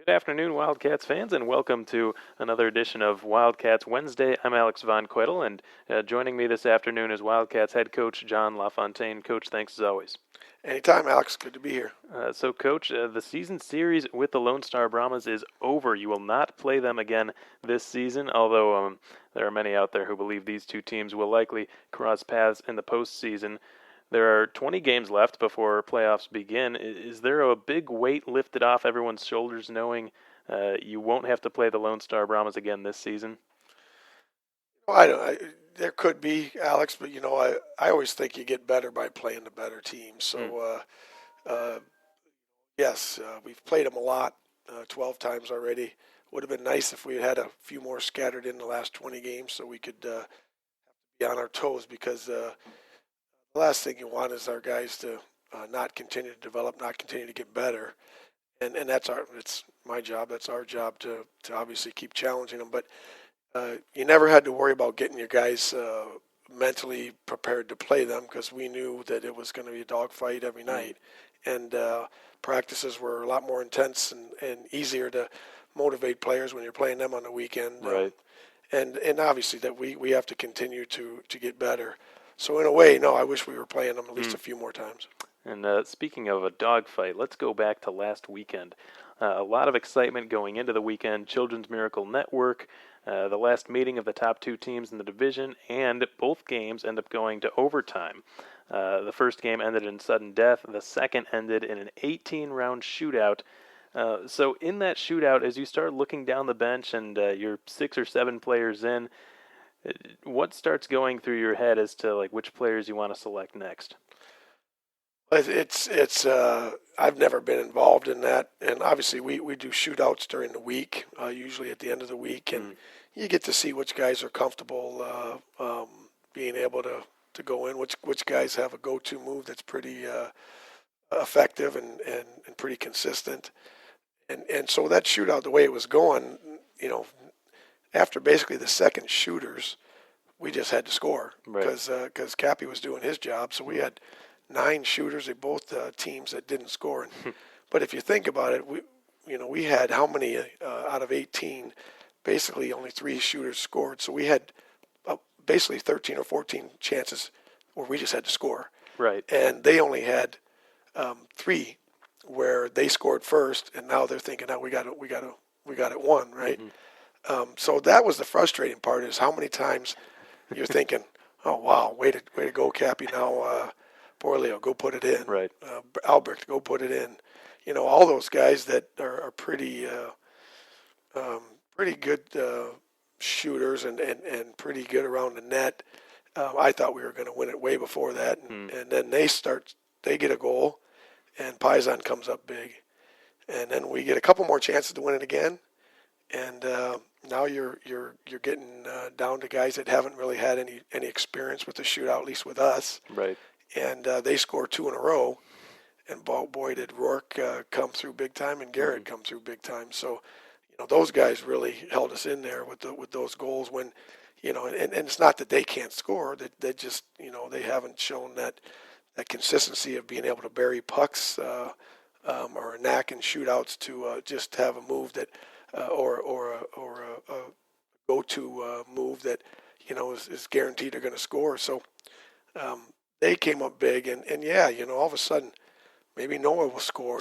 Good afternoon, Wildcats fans, and welcome to another edition of Wildcats Wednesday. I'm Alex Von Quettel, and joining me this afternoon is Wildcats head coach John LaFontaine. Coach, thanks as always. Anytime, Alex. Good to be here. Coach, the season series with the Lone Star Brahmas is over. You will not play them again this season, although there are many out there who believe these two teams will likely cross paths in the postseason. There are 20 games left before playoffs begin. Is there a big weight lifted off everyone's shoulders knowing you won't have to play the Lone Star Brahmas again this season? Well, there could be, Alex, but I always think you get better by playing the better team. So, yes, we've played them a lot, 12 times already. Would have been nice if we had a few more scattered in the last 20 games so we could be on our toes because the last thing you want is our guys to not continue to develop, not continue to get better. And it's my job. That's our job to obviously keep challenging them. But you never had to worry about getting your guys mentally prepared to play them because we knew that it was going to be a dogfight every night. And practices were a lot more intense and easier to motivate players when you're playing them on the weekend. Right. And obviously that we have to continue to get better. So in a way, no, I wish we were playing them at least a few more times. And speaking of a dogfight, let's go back to last weekend. A lot of excitement going into the weekend. Children's Miracle Network, the last meeting of the top two teams in the division, and both games end up going to overtime. The first game ended in sudden death. The second ended in an 18-round shootout. So in that shootout, as you start looking down the bench and you're 6 or 7 players in, what starts going through your head as to like which players you want to select next? It's I've never been involved in that, and obviously we do shootouts during the week, usually at the end of the week, and you get to see which guys are comfortable being able to go in, which guys have a go-to move that's pretty effective and pretty consistent, and so that shootout, the way it was going, after basically the second shooters, we just had to score because Cappy was doing his job, so we had 9 shooters at both teams that didn't score. But if you think about it, we had how many out of 18? Basically, only 3 shooters scored. So we had basically 13 or 14 chances where we just had to score. Right. And they only had 3 where they scored first, and now they're thinking, "Now we got it won," right? So that was the frustrating part: is how many times you're thinking, "Oh wow, way to go, Cappy! Now." Borleo, go put it in. Right. Albrecht, go put it in. All those guys that are pretty good shooters and pretty good around the net. I thought we were going to win it way before that. And then they get a goal, and Paisan comes up big. And then we get a couple more chances to win it again. And now you're getting down to guys that haven't really had any experience with the shootout, at least with us. Right. And they scored 2 in a row, and boy did Rourke come through big time, and Garrett come through big time. So, those guys really held us in there with those goals. When, and it's not that they can't score; they just they haven't shown that consistency of being able to bury pucks or a knack in shootouts to just have a move that or a go-to move that is guaranteed they're going to score. So. They came up big, and yeah, all of a sudden, maybe Noah will score,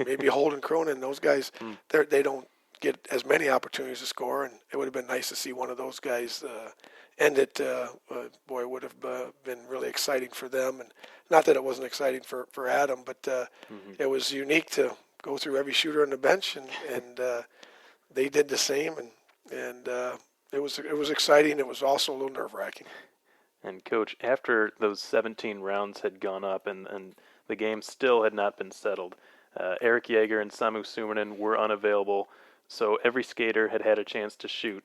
maybe Holden Cronin, those guys, they don't get as many opportunities to score, and it would have been nice to see one of those guys end it. Boy, it would have been really exciting for them, and not that it wasn't exciting for Adam, but it was unique to go through every shooter on the bench, and they did the same, and it was exciting. It was also a little nerve-wracking. And Coach, after those 17 rounds had gone up and the game still had not been settled, Eric Yeager and Samu Sumanen were unavailable, so every skater had had a chance to shoot.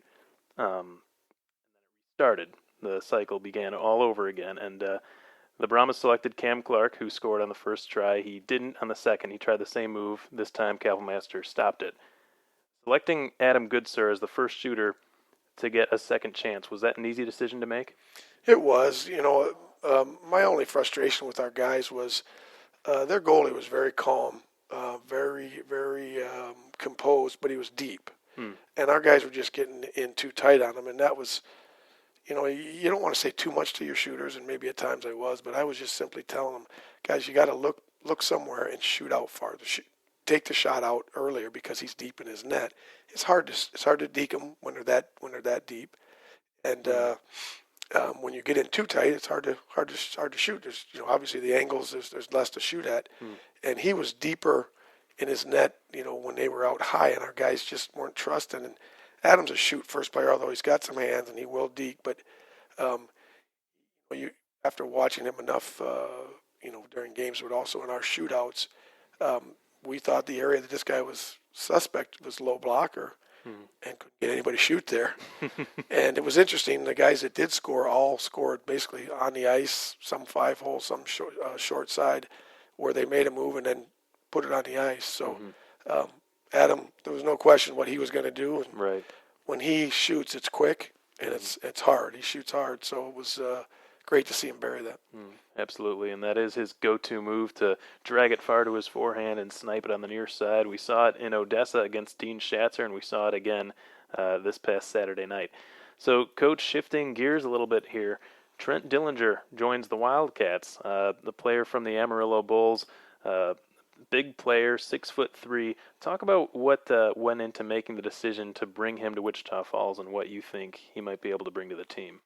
Started. The cycle began all over again, and the Brahmas selected Cam Clark, who scored on the first try. He didn't on the second. He tried the same move. This time, Kapellmeister stopped it. Selecting Adam Goodsir as the first shooter to get a second chance, was that an easy decision to make? It was. My only frustration with our guys was their goalie was very calm very, very composed, but he was deep. Hmm. And our guys were just getting in too tight on him, and that was, you don't want to say too much to your shooters, and maybe at times I was, but I was just simply telling them, guys, you got to look somewhere and shoot out farther. Take the shot out earlier because he's deep in his net. It's hard to deke them when they're that deep, and when you get in too tight, it's hard to shoot. There's obviously the angles. There's less to shoot at, and he was deeper in his net. When they were out high, and our guys just weren't trusting. And Adam's a shoot first player, although he's got some hands and he will deke. But you after watching him enough, during games, but also in our shootouts, we thought the area that this guy was suspect was low blocker. And couldn't get anybody to shoot there. And it was interesting. The guys that did score all scored basically on the ice, some 5-hole, some short side, where they made a move and then put it on the ice. So Adam, there was no question what he was going to do. And Right. when he shoots, it's quick and it's hard. He shoots hard. So it was great to see him bury that. Absolutely, and that is his go-to move, to drag it far to his forehand and snipe it on the near side. We saw it in Odessa against Dean Schatzer, and we saw it again this past Saturday night. So, Coach, shifting gears a little bit here, Trent Dillinger joins the Wildcats, the player from the Amarillo Bulls, big player, 6'3". Talk about what went into making the decision to bring him to Wichita Falls and what you think he might be able to bring to the team.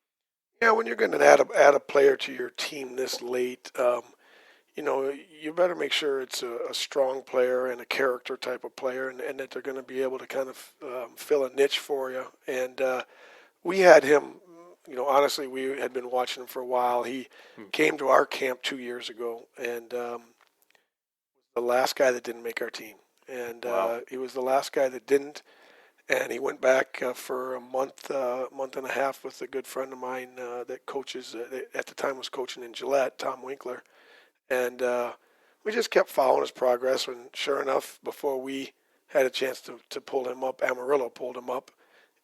Yeah, when you're going to add a player to your team this late, you better make sure it's a strong player and a character type of player, and that they're going to be able to kind of fill a niche for you. And we had him, honestly, we had been watching him for a while. He came to our camp 2 years ago, and was the last guy that didn't make our team. And Wow. he was the last guy that didn't. And he went back for a month and a half with a good friend of mine that coaches, at the time was coaching in Gillette, Tom Winkler. And we just kept following his progress. And sure enough, before we had a chance to pull him up, Amarillo pulled him up.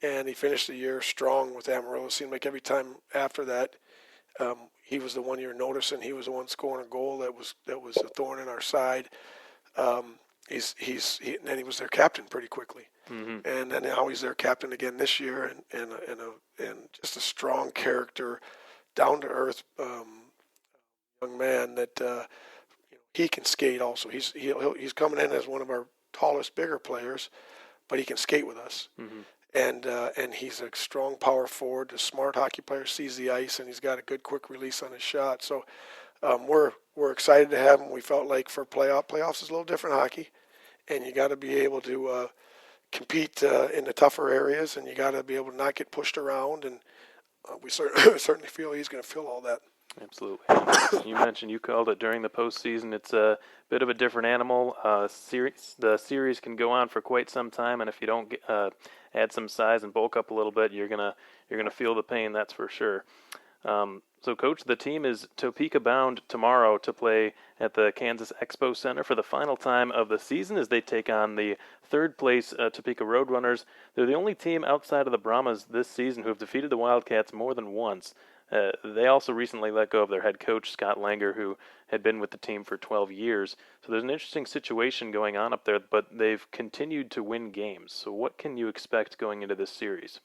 And he finished the year strong with Amarillo. It seemed like every time after that, he was the one you're noticing. He was the one scoring a goal that was a thorn in our side. And then he was their captain pretty quickly. And then now he's their captain again this year, and just a strong character, down to earth young man that he can skate. Also, he's coming in as one of our tallest, bigger players, but he can skate with us. And he's a strong power forward, a smart hockey player, sees the ice, and he's got a good quick release on his shot. So we're excited to have him. We felt like for playoffs is a little different hockey, and you got to be able to compete in the tougher areas, and you got to be able to not get pushed around. And we certainly feel he's going to feel all that. Absolutely. You mentioned, you called it during the postseason. It's a bit of a different animal. The series can go on for quite some time, and if you don't add some size and bulk up a little bit, you're gonna feel the pain. That's for sure. So, Coach, the team is Topeka bound tomorrow to play at the Kansas Expo Center for the final time of the season as they take on the third-place Topeka Roadrunners. They're the only team outside of the Brahmas this season who have defeated the Wildcats more than once. They also recently let go of their head coach, Scott Langer, who had been with the team for 12 years. So there's an interesting situation going on up there, but they've continued to win games. So what can you expect going into this series?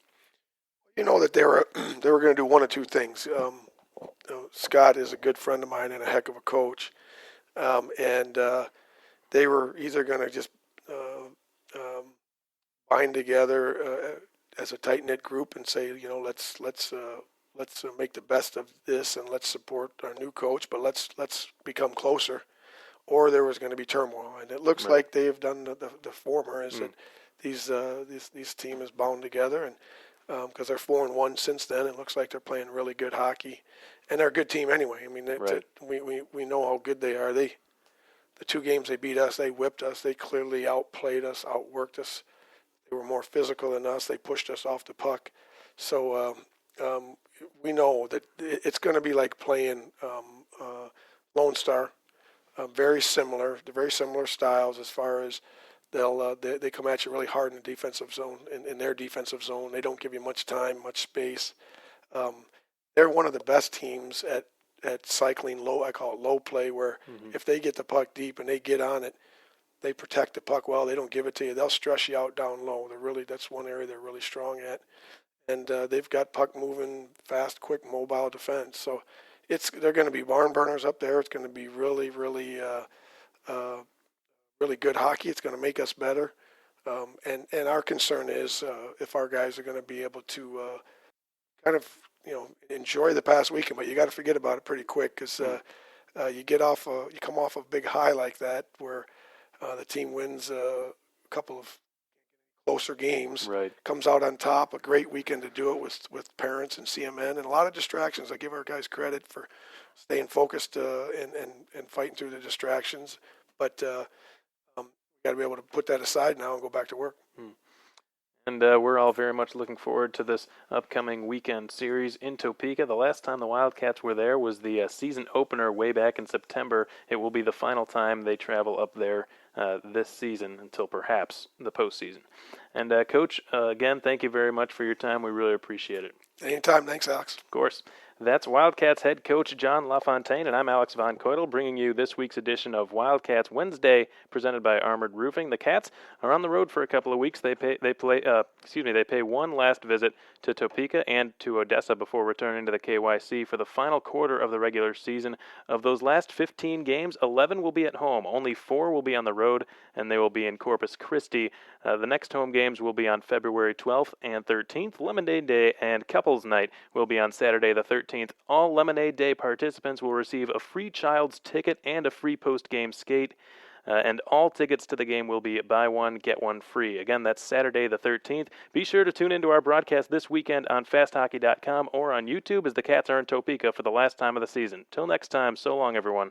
You know that they were going to do one of two things. Scott is a good friend of mine and a heck of a coach, and they were either going to just bind together as a tight knit group and say, let's make the best of this and let's support our new coach, but let's become closer. Or there was going to be turmoil, and it looks like they have done the former. Is that these team is bound together, and because they're 4-1 since then, it looks like they're playing really good hockey, and they're a good team anyway. I mean, we know how good they are. The 2 games they beat us, they whipped us. They clearly outplayed us, outworked us. They were more physical than us. They pushed us off the puck. So we know that it's going to be like playing Lone Star. Very similar styles as far as they come at you really hard in the defensive zone. In their defensive zone, they don't give you much time, much space. They're one of the best teams at cycling low. I call it low play, where if they get the puck deep and they get on it, They protect the puck well. They don't give it to you. They'll stress you out down low. That's one area they're really strong at. And they've got puck moving, fast, quick, mobile defense. So they're going to be barn burners up there. It's going to be really, really, really good hockey. It's going to make us better. And our concern is if our guys are going to be able to kind of enjoy the past weekend, but you got to forget about it pretty quick because you come off a big high like that where the team wins a couple of closer games, Right. comes out on top. A great weekend to do it with parents and CMN, and a lot of distractions. I give our guys credit for staying focused and fighting through the distractions, but we got to be able to put that aside now and go back to work. And we're all very much looking forward to this upcoming weekend series in Topeka. The last time the Wildcats were there was the season opener way back in September. It will be the final time they travel up there this season until perhaps the postseason. And Coach, again, thank you very much for your time. We really appreciate it. Anytime. Thanks, Alex. Of course. That's Wildcats head coach John LaFontaine, and I'm Alex Von Coitel, bringing you this week's edition of Wildcats Wednesday, presented by Armored Roofing. The Cats are on the road for a couple of weeks. They pay one last visit to Topeka and to Odessa before returning to the KYC for the final quarter of the regular season. Of those last 15 games, 11 will be at home. Only 4 will be on the road, and they will be in Corpus Christi. The next home games will be on February 12th and 13th. Lemonade Day and Couples Night will be on Saturday the 13th. All Lemonade Day participants will receive a free child's ticket and a free post-game skate. And all tickets to the game will be buy one, get one free. Again, that's Saturday the 13th. Be sure to tune into our broadcast this weekend on fasthockey.com or on YouTube as the Cats are in Topeka for the last time of the season. Till next time, so long, everyone.